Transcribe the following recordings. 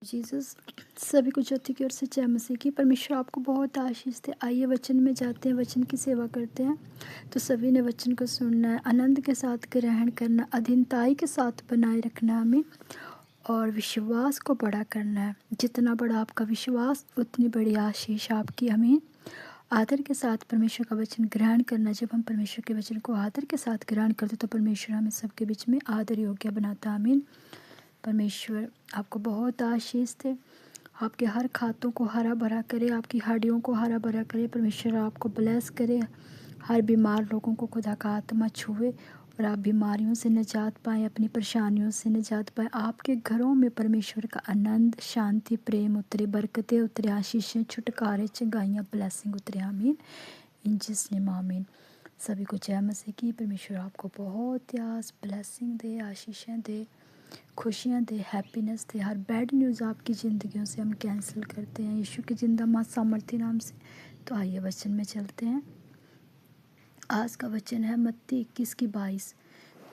Jesus सभी को ज्योति की ओर से जय मसीह की। परमेश्वर आपको बहुत आशीष दे। आइए वचन में जाते हैं, वचन की सेवा करते हैं। तो सभी ने वचन को सुनना है, आनंद के साथ ग्रहण करना, अधीनताई के साथ बनाए रखना हमें, और विश्वास को बड़ा करना है। जितना बड़ा आपका विश्वास उतनी बड़ी आशीष आपकी। हमें आदर के साथ परमेश्वर का वचन ग्रहण करना। जब हम परमेश्वर के वचन को आदर के साथ ग्रहण करते तो परमेश्वर हमें सबके बीच में आदर योग्य बनाता। आमीन। परमेश्वर आपको बहुत आशीष दे, आपके हर खातों को हरा भरा करे, आपकी हड्डियों को हरा भरा करे। परमेश्वर आपको ब्लेस करे, हर बीमार लोगों को खुदा का आत्मा छुए और आप बीमारियों से निजात पाएँ, अपनी परेशानियों से निजात पाएँ। आपके घरों में परमेश्वर का आनंद, शांति, प्रेम उतरे, बरकतें उतरे, आशीषें, छुटकारे, चंगाइयाँ, ब्लेसिंग उतरे। आमीन। इन जिस नेम आमीन। सभी को जय मसीह की। परमेश्वर आपको बहुत यास ब्लेसिंग दे, आशीषें दे, खुशियाँ दे, हैप्पीनेस दे। हर बैड न्यूज़ आपकी ज़िंदगियों से हम कैंसिल करते हैं यीशु के जिंदा मां सामर्थी नाम से। तो आइए वचन में चलते हैं। आज का वचन है मत्ती 21:22।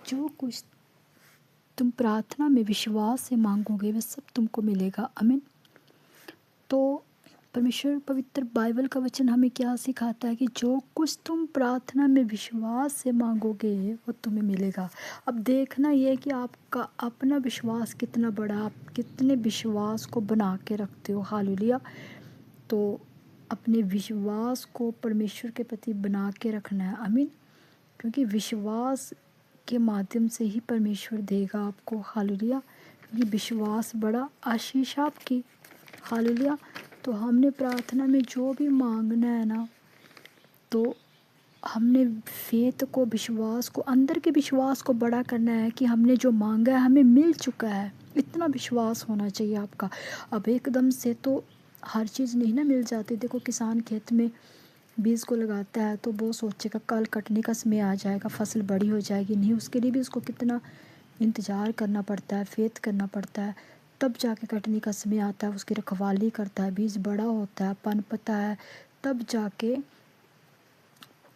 जो कुछ तुम प्रार्थना में विश्वास से मांगोगे वह सब तुमको मिलेगा। आमीन। तो परमेश्वर पवित्र बाइबल का वचन हमें क्या सिखाता है कि जो कुछ तुम प्रार्थना में विश्वास से मांगोगे वो तुम्हें मिलेगा। अब देखना ये कि आपका अपना विश्वास कितना बड़ा, आप कितने विश्वास को बना के रखते हो। हालेलुया। तो अपने विश्वास को परमेश्वर के प्रति बना के रखना है। आमीन। क्योंकि विश्वास के माध्यम से ही परमेश्वर देगा आपको। हालेलुया। क्योंकि विश्वास बड़ा आशीष आपकी। हालेलुया। तो हमने प्रार्थना में जो भी मांगना है ना, तो हमने फेथ को, विश्वास को, अंदर के विश्वास को बड़ा करना है कि हमने जो मांगा है हमें मिल चुका है। इतना विश्वास होना चाहिए आपका। अब एकदम से तो हर चीज़ नहीं ना मिल जाती। देखो, किसान खेत में बीज को लगाता है तो वो सोचेगा कल कटने का समय आ जाएगा, फसल बड़ी हो जाएगी। नहीं, उसके लिए भी उसको कितना इंतज़ार करना पड़ता है, फेथ करना पड़ता है, तब जाके कटने का समय आता है। उसकी रखवाली करता है, बीज बड़ा होता है, पनपता है, तब जाके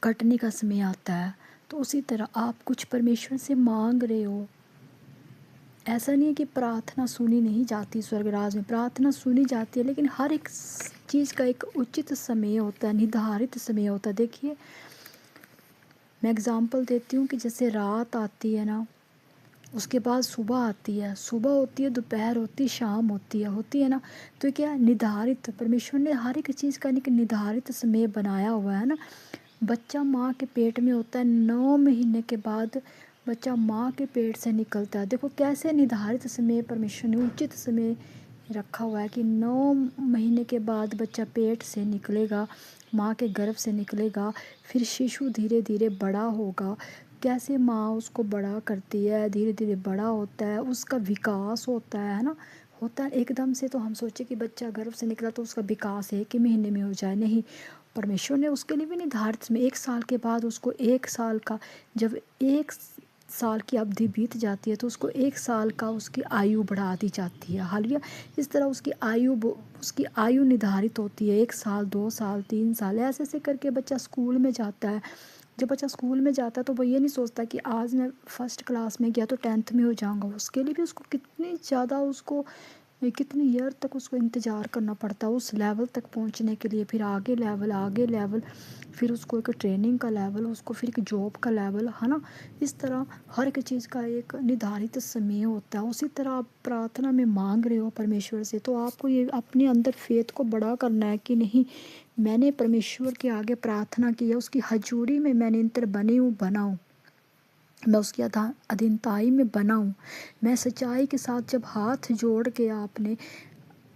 कटने का समय आता है। तो उसी तरह आप कुछ परमेश्वर से मांग रहे हो। ऐसा नहीं है कि प्रार्थना सुनी नहीं जाती। स्वर्गराज में प्रार्थना सुनी जाती है, लेकिन हर एक चीज़ का एक उचित समय होता है, निर्धारित समय होता है। देखिए, मैं एग्ज़ाम्पल देती हूँ कि जैसे रात आती है ना, उसके बाद सुबह आती है, सुबह होती है, दोपहर होती है, शाम होती है ना। तो क्या निर्धारित, परमेश्वर ने हर एक चीज़ का एक निर्धारित समय बनाया हुआ है ना। बच्चा माँ के पेट में होता है, 9 महीने के बाद बच्चा माँ के पेट से निकलता है। देखो कैसे निर्धारित समय परमेश्वर ने उचित समय रखा हुआ है कि 9 महीने के बाद बच्चा पेट से निकलेगा, माँ के गर्भ से निकलेगा। फिर शिशु धीरे धीरे बड़ा होगा। कैसे माँ उसको बड़ा करती है, धीरे धीरे बड़ा होता है, उसका विकास होता है ना। होता है एकदम से तो हम सोचे कि बच्चा गर्भ से निकला तो उसका विकास 1 ही महीने में हो जाए। नहीं, परमेश्वर ने उसके लिए भी निर्धारित में 1 साल के बाद उसको 1 साल का, जब 1 साल की अवधि बीत जाती है तो उसको 1 साल का उसकी आयु बढ़ा दी जाती है। हालेलुया। इस तरह उसकी आयु निर्धारित होती है। 1 साल, 2 साल, 3 साल, ऐसे ऐसे करके बच्चा स्कूल में जाता है। जब बच्चा स्कूल में जाता है तो वो ये नहीं सोचता कि आज मैं फर्स्ट क्लास में गया तो 10th में हो जाऊंगा। उसके लिए भी उसको कितनी ज़्यादा, उसको कितनी ईयर तक उसको इंतज़ार करना पड़ता है उस लेवल तक पहुंचने के लिए। फिर आगे लेवल, फिर उसको एक ट्रेनिंग का लेवल, उसको फिर एक जॉब का लेवल, है ना। इस तरह हर एक चीज़ का एक निर्धारित समय होता है। उसी तरह आप प्रार्थना में मांग रहे हो परमेश्वर से, तो आपको ये अपने अंदर फेथ को बड़ा करना है कि नहीं, मैंने परमेश्वर के आगे प्रार्थना की है, उसकी हजूरी में मैंने इंतर बनाऊँ, मैं उसकी अधीनताई में बनाऊँ। मैं सच्चाई के साथ जब हाथ जोड़ के आपने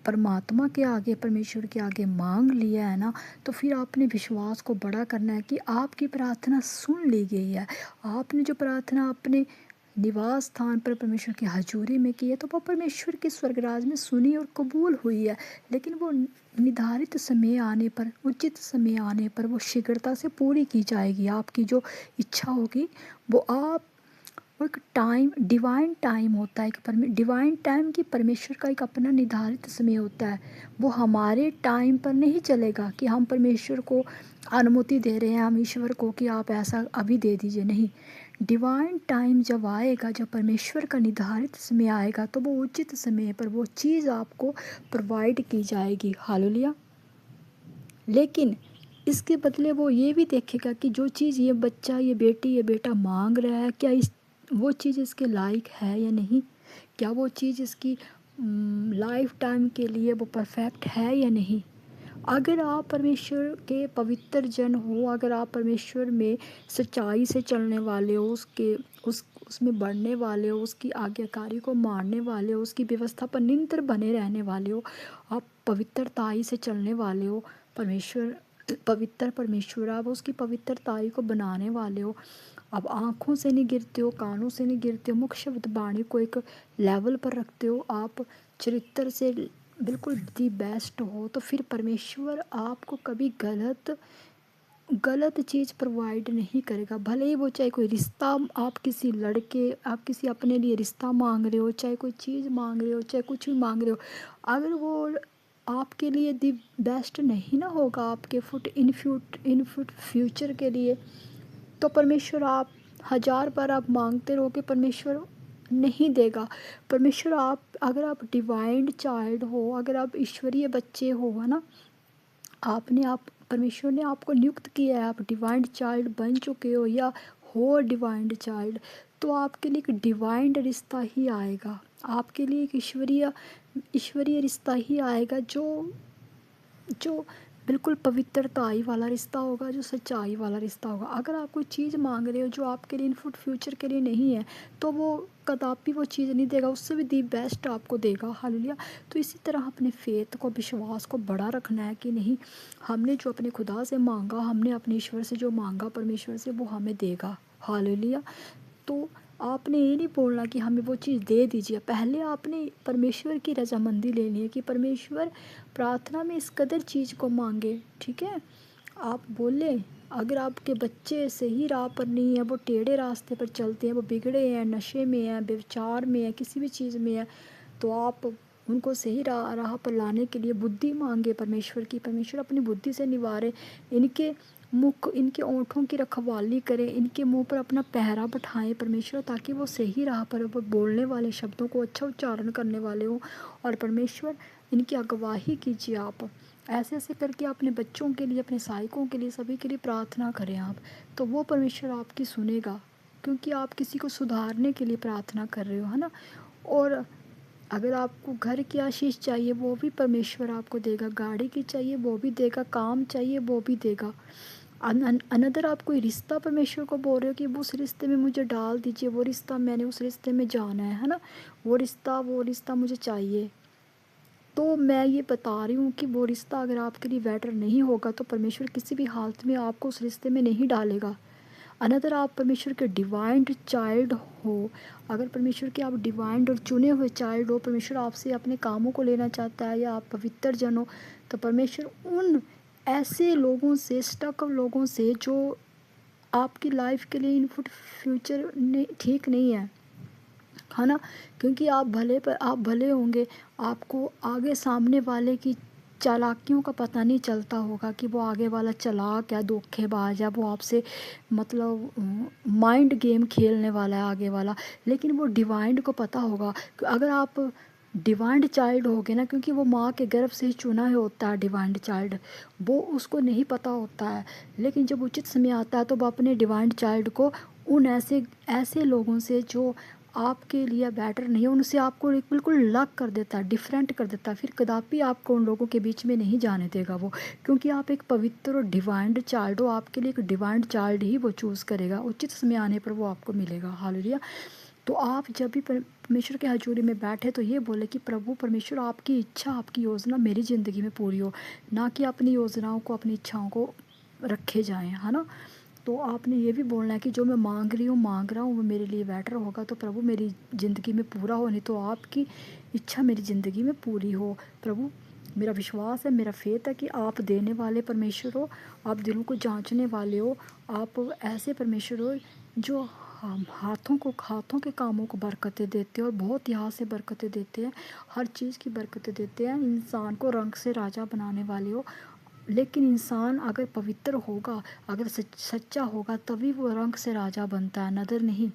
परमात्मा के आगे, परमेश्वर के आगे मांग लिया है ना, तो फिर आपने विश्वास को बड़ा करना है कि आपकी प्रार्थना सुन ली गई है। आपने जो प्रार्थना अपने निवास स्थान पर परमेश्वर की हजूरी में की है तो वो परमेश्वर के स्वर्गराज में सुनी और कबूल हुई है। लेकिन वो निर्धारित समय आने पर, उचित समय आने पर वो शीघ्रता से पूरी की जाएगी। आपकी जो इच्छा होगी वो आप, वो एक टाइम, डिवाइन टाइम होता है। डिवाइन टाइम की परमेश्वर का एक अपना निर्धारित समय होता है। वो हमारे टाइम पर नहीं चलेगा कि हम परमेश्वर को अनुमति दे रहे हैं, हम ईश्वर को कि आप ऐसा अभी दे दीजिए। नहीं, डिवाइन टाइम जब आएगा, जब परमेश्वर का निर्धारित समय आएगा, तो वो उचित समय पर वो चीज़ आपको प्रोवाइड की जाएगी। हालेलुया। लेकिन इसके बदले वो ये भी देखेगा कि जो चीज़ ये बच्चा, ये बेटी, ये बेटा मांग रहा है, क्या इस वो चीज़ इसके लायक है या नहीं। क्या वो चीज़ इसकी लाइफ टाइम के लिए वो परफेक्ट है या नहीं। अगर आप परमेश्वर के पवित्र जन हो, अगर आप परमेश्वर में सच्चाई से चलने वाले हो, उसमें बढ़ने वाले हो, उसकी आज्ञाकारी को मानने वाले हो, उसकी व्यवस्था पर निरंतर बने रहने वाले हो, आप पवित्रताई से चलने वाले हो, परमेश्वर पवित्र परमेश्वर, आप उसकी पवित्रताई को बनाने वाले हो, आप आँखों से नहीं गिरते हो, कानों से नहीं गिरते हो, मुख शब्द वाणी को एक लेवल पर रखते हो, आप चरित्र से बिल्कुल दी बेस्ट हो, तो फिर परमेश्वर आपको कभी गलत चीज़ प्रोवाइड नहीं करेगा। भले ही वो चाहे कोई रिश्ता, आप किसी लड़के, आप किसी अपने लिए रिश्ता मांग रहे हो, चाहे कोई चीज़ मांग रहे हो, चाहे कुछ भी मांग रहे हो, अगर वो आपके लिए दी बेस्ट नहीं ना होगा, आपके फुट फ्यूचर के लिए, तो परमेश्वर आप 1000 बार आप मांगते रहोगे, परमेश्वर नहीं देगा। परमेश्वर आप, अगर आप डिवाइन चाइल्ड हो, अगर आप ईश्वरीय बच्चे हो, है ना, परमेश्वर ने आपको नियुक्त किया है, आप डिवाइन चाइल्ड बन चुके हो या हो डिवाइन चाइल्ड, तो आपके लिए एक डिवाइन रिश्ता ही आएगा, आपके लिए एक ईश्वरीय रिश्ता ही आएगा, जो जो बिल्कुल पवित्रताई वाला रिश्ता होगा, जो सच्चाई वाला रिश्ता होगा। अगर आप कोई चीज़ मांग रहे हो जो आपके लिए इनपुट फ्यूचर के लिए नहीं है, तो वो कदापि वो चीज़ नहीं देगा, उससे भी दी बेस्ट आपको देगा। हालेलुया। तो इसी तरह अपने फेथ को, विश्वास को बड़ा रखना है कि नहीं, हमने जो अपने खुदा से मांगा, हमने अपने ईश्वर से जो मांगा परमेश्वर से, वो हमें देगा। हालेलुया। तो आपने ये नहीं बोलना कि हमें वो चीज़ दे दीजिए, पहले आपने परमेश्वर की रजामंदी लेनी है कि परमेश्वर प्रार्थना में इस कदर चीज़ को मांगे। ठीक है, आप बोले, अगर आपके बच्चे सही राह पर नहीं है, वो टेढ़े रास्ते पर चलते हैं, वो बिगड़े हैं, नशे में हैं, व्यभिचार में हैं, किसी भी चीज़ में है, तो आप उनको सही राह पर लाने के लिए बुद्धि मांगे परमेश्वर की। परमेश्वर अपनी बुद्धि से निवारे, इनके मुख, इनके ओंठों की रखवाली करें, इनके मुंह पर अपना पहरा बैठाएं परमेश्वर, ताकि वो सही राह पर वो बोलने वाले शब्दों को अच्छा उच्चारण करने वाले हो। और परमेश्वर इनकी अगुवाही कीजिए आप। ऐसे ऐसे करके अपने बच्चों के लिए, अपने सहायकों के लिए, सभी के लिए प्रार्थना करें आप, तो वो परमेश्वर आपकी सुनेगा, क्योंकि आप किसी को सुधारने के लिए प्रार्थना कर रहे हो, है ना। और अगर आपको घर की आशीष चाहिए, वो भी परमेश्वर आपको देगा, गाड़ी की चाहिए वो भी देगा, काम चाहिए वो भी देगा। अनदर आप कोई रिश्ता परमेश्वर को बोल रहे हो कि वो उस रिश्ते में मुझे डाल दीजिए, वो रिश्ता, मैंने उस रिश्ते में जाना है ना, वो रिश्ता मुझे चाहिए, तो मैं ये बता रही हूँ कि वो रिश्ता अगर आपके लिए बेटर नहीं होगा, तो परमेश्वर किसी भी हालत में आपको उस रिश्ते में नहीं डालेगा। अनदर आप परमेश्वर के डिवाइंड चाइल्ड हो, अगर परमेश्वर के आप डिवाइंड और चुने हुए चाइल्ड हो, परमेश्वर आपसे अपने कामों को लेना चाहता है, या आप पवित्र जन हो, तो परमेश्वर उन ऐसे लोगों से, स्टक लोगों से, जो आपकी लाइफ के लिए इनपुट फ्यूचर ठीक नहीं है ना, क्योंकि आप भले होंगे, आपको आगे सामने वाले की चालाकियों का पता नहीं चलता होगा कि वो आगे वाला चालाक है, धोखेबाज है, वो आपसे मतलब माइंड गेम खेलने वाला है आगे वाला, लेकिन वो डिवाइंड को पता होगा कि अगर आप डिवाइंड चाइल्ड होगे ना, क्योंकि वो माँ के गर्भ से ही चुना ही होता है डिवाइंड चाइल्ड, वो उसको नहीं पता होता है, लेकिन जब उचित समय आता है तो वो अपने डिवाइंड चाइल्ड को उन ऐसे ऐसे लोगों से जो आपके लिए बेटर नहीं है, उनसे आपको एक बिल्कुल अलग कर देता है, डिफरेंट कर देता है, फिर कदापि आपको उन लोगों के बीच में नहीं जाने देगा वो, क्योंकि आप एक पवित्र और डिवाइंड चाइल्ड हो, आपके लिए एक डिवाइंड चाइल्ड ही वो चूज़ करेगा, उचित समय आने पर वो आपको मिलेगा। हालेलुया। तो आप जब भी परमेश्वर के हजूरी में बैठे, तो ये बोले कि प्रभु परमेश्वर, आपकी इच्छा, आपकी योजना मेरी ज़िंदगी में पूरी हो, ना कि अपनी योजनाओं को, अपनी इच्छाओं को रखे जाएं, है ना। तो आपने ये भी बोलना है कि जो मैं मांग रहा हूँ वो मेरे लिए बेटर होगा, तो प्रभु मेरी ज़िंदगी में पूरा हो, नहीं तो आपकी इच्छा मेरी ज़िंदगी में पूरी हो। प्रभु, मेरा विश्वास है, मेरा फेथ है कि आप देने वाले परमेश्वर हो, आप दिलों को जांचने वाले हो, आप ऐसे परमेश्वर हो जो हाथों के कामों को बरकतें देते हैं, और बहुत यहाँ से बरकतें देते हैं, हर चीज़ की बरकतें देते हैं, इंसान को रंग से राजा बनाने वाले हो। लेकिन इंसान अगर पवित्र होगा, अगर सच्चा होगा तभी वो रंक से राजा बनता है, नदर नहीं।